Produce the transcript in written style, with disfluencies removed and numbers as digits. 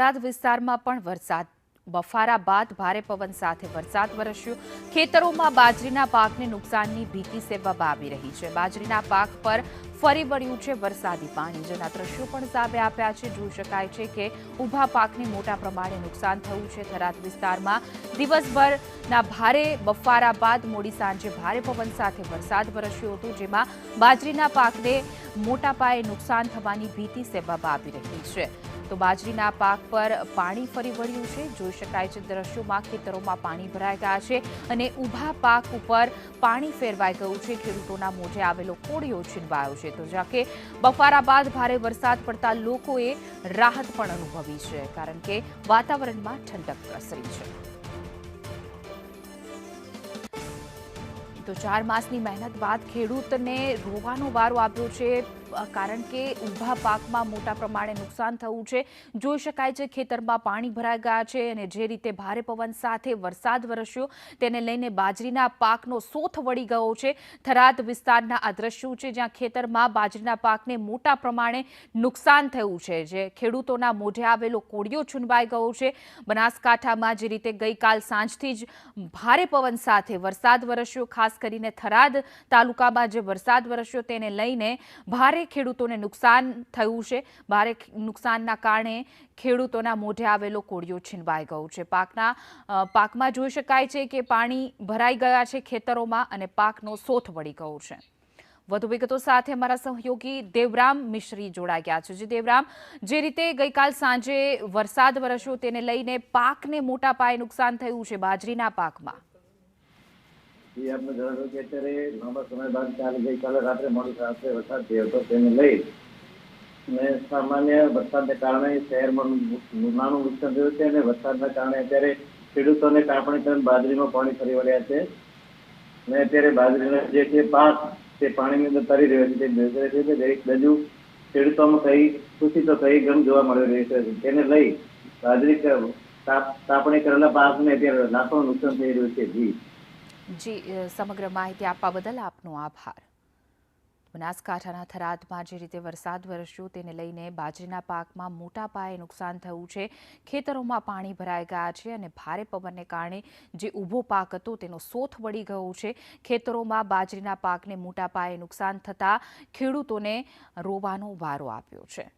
થરાદ વિસ્તારમાં પણ વરસાદ બફારા બાદ ભારે પવન સાથે વરસાદ વરસ્યો। ખેતરોમાં બાજરીના પાકને નુકસાનની ભીતિ સેવવામાં આવી રહી છે। બાજરીના પાક પર ફરી વળ્યું છે વરસાદી પાણી, જેના દ્રશ્યો પણ સામે આવ્યા છે। જોઈ શકાય છે કે ઊભા પાકને મોટા પ્રમાણે નુકસાન થયું છે। થરાદ વિસ્તારમાં દિવસભરના ભારે બફારા બાદ મોડી સાંજે ભારે પવન સાથે વરસાદ વરસ્યો હતો, જેમાં બાજરીના પાકને મોટા પાયે નુકસાન થવાની ભીતિ સેવવામાં આવી રહી છે। તો બાજરીના પાક પર પાણી ફરી વળ્યું છે। જોઈ શકાય છે દ્રશ્યોમાં ખેતરોમાં પાણી ભરાઈ ગયા છે અને ઊભા પાક ઉપર પાણી ફેરવાઈ ગયું છે। ખેડૂતોના મોઢે આવેલો કોળિયો છીનવાયો છે। તો જ્યાં કે બફારા બાદ ભારે વરસાદ પડતા લોકોએ રાહત પણ અનુભવી છે, કારણ કે વાતાવરણમાં ઠંડક પ્રસરી છે। તો 4 માસની મહેનત બાદ ખેડૂતને રોવાનો વારો આવ્યો છે, કારણ કે ઊભા પાકમાં મોટા પ્રમાણે નુકસાન થયું છે। જોઈ શકાય છે ખેતરમાં પાણી ભરાઈ ગયા છે અને જે રીતે ભારે પવન સાથે વરસાદ વરસ્યો તેને લઈને બાજરીના પાકનો સોથ વળી ગયો છે। થરાદ વિસ્તારના આ દ્રશ્યો છે જ્યાં ખેતરમાં બાજરીના પાકને મોટા પ્રમાણે નુકસાન થયું છે, જે ખેડૂતોના મોઢે આવેલો કોળિયો છીનવાઈ ગયો છે। બનાસકાંઠામાં જે રીતે ગઈકાલ સાંજથી જ ભારે પવન સાથે વરસાદ વરસ્યો, ખાસ કરીને થરાદ તાલુકામાં જે વરસાદ વરસ્યો તેને લઈને ભારે ખેડૂતોને નુકસાન થયું છે। ભારે નુકસાનના કારણે ખેડૂતોના મોઢે આવેલો કોળિયો છીનવાઈ ગયો છે। પાકમાં જોઈ શકાય છે કે પાણી ભરાઈ ગયા છે ખેતરોમાં અને પાકનો સોથ વળી ગયો છે। વધુ વિગતો સાથે અમારા સહયોગી દેવરામ મિશ્રી જોડાઈ ગયા છે। દેવરામ, જે રીતે ગઈકાલ સાંજે વરસાદ વરસ્યો તેને લઈને પાકને મોટા પાયે નુકસાન થયું છે બાજરીના પાકમાં। આપણે જણાવ્યું કે અત્યારે લાંબા સમય બાદ ગઈકાલે રાત્રે મોડી રાત્રે વરસાદ થયો હતો, તેને લઈ અને સામાન્ય વરસાદને કારણે શહેરમાં નાનું નુકસાન થયું છે અને વરસાદના કારણે અત્યારે ખેડૂતોને કાપણી કરી બાજરીમાં પાણી ફરી વળ્યા છે અને અત્યારે બાજરીનો જે છે પાક તે પાણીની અંદર તરી રહ્યો છે, તે નજરે છે દરેક બાજુ ખેડૂતોમાં કઈ ખુશી તો કઈ ગમ જોવા મળી રહી છે। તેને લઈ બાજરી કાપણી કરેલા પાકને અત્યારે લાખોનું નુકસાન થઈ રહ્યું છે। સમગ્ર માહિતી આપવા બદલ આપનો આભાર। બનાસકાંઠાના થરાદમાં જે રીતે વરસાદ વરસ્યો તેને લઈને બાજરીના પાકમાં મોટા પાયે નુકસાન થયું છે। ખેતરોમાં પાણી ભરાઈ ગયા છે અને ભારે પવનને કારણે જે ઊભો પાક હતો તેનો સોથ વળી ગયો છે। ખેતરોમાં બાજરીના પાકને મોટા પાયે નુકસાન થતાં ખેડૂતોને રોવાનો વારો આવ્યો છે।